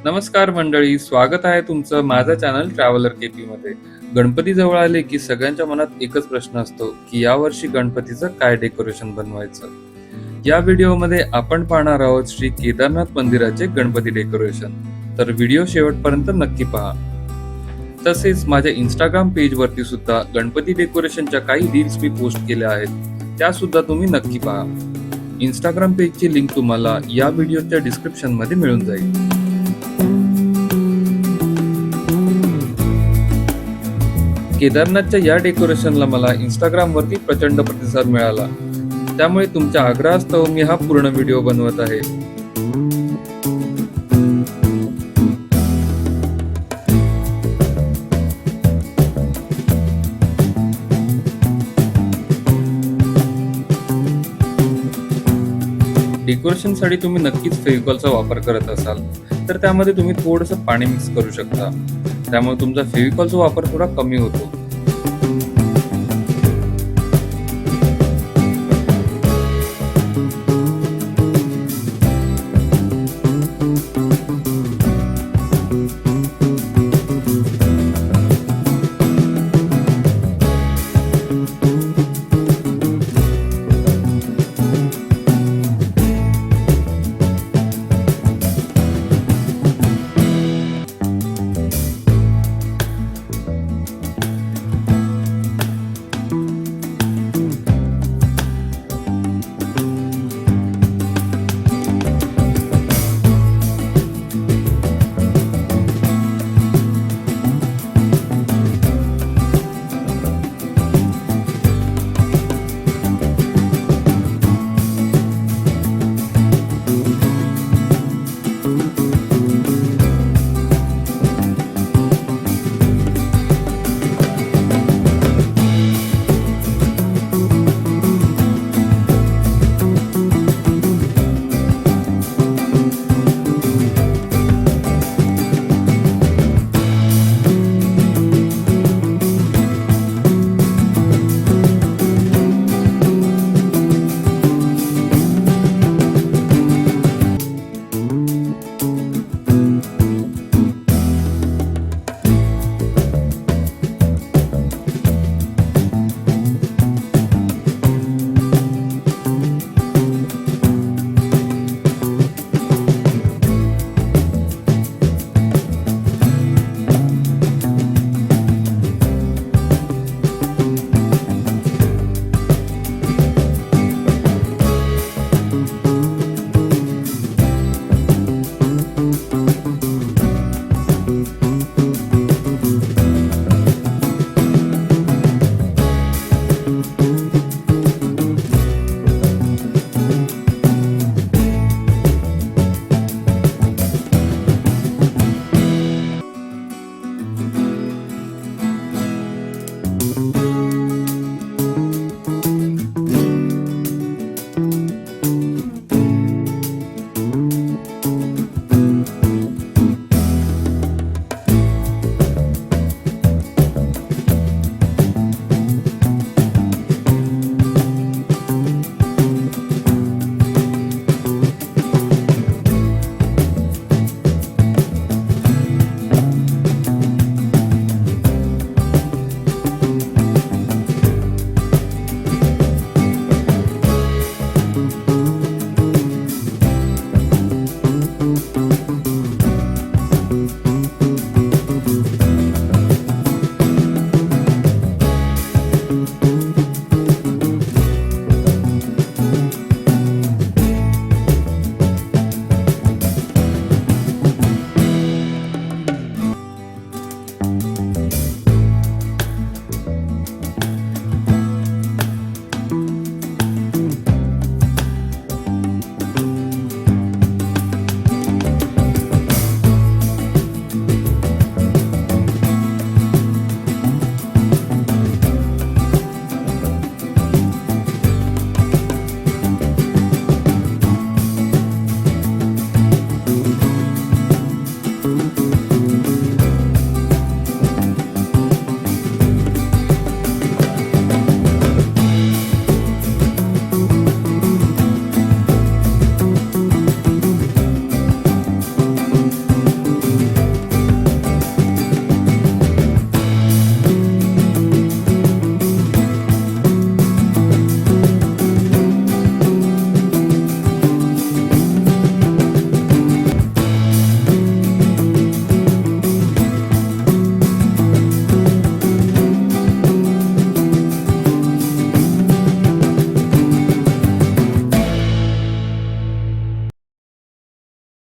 नमस्कार मंडळी, स्वागत आहे तुमचं माझा चॅनल ट्रॅव्हलर केपी मध्ये. गणपती जवळ आले की सगळ्यांच्या मनात एकच प्रश्न असतो की यावर्षी गणपतीचं काय डेकोरेशन बनवायचं. या व्हिडिओमध्ये आपण पाहणार आहोत श्री केदारनाथ मंदिराचे गणपती डेकोरेशन. तर व्हिडिओ शेवटपर्यंत नक्की पहा. तसेच माझ्या इंस्टाग्राम पेज वरती सुद्धा गणपती डेकोरेशनच्या काही रील्स मी पोस्ट केल्या आहेत, त्या सुद्धा तुम्ही नक्की पहा. इंस्टाग्राम पेजची लिंक तुम्हाला या व्हिडिओच्या डिस्क्रिप्शन मध्ये मिळून जाईल. केदारनाथच्या या डेकोरेशनला मला इंस्टाग्राम वरती प्रचंड प्रतिसाद मिळाला, त्यामुळे तुमच्या आग्रहास्तव मी हा पूर्ण व्हिडिओ बनवत आहे. डेकोरेशनसाठी तुम्ही नक्कीच फेविकॉलचा वापर करत असाल तर त्यामध्ये तुम्ही थोडंसं पाणी मिक्स करू शकता, त्यामुळे तुमचा फेविकॉलचा वापर थोडा कमी होतो.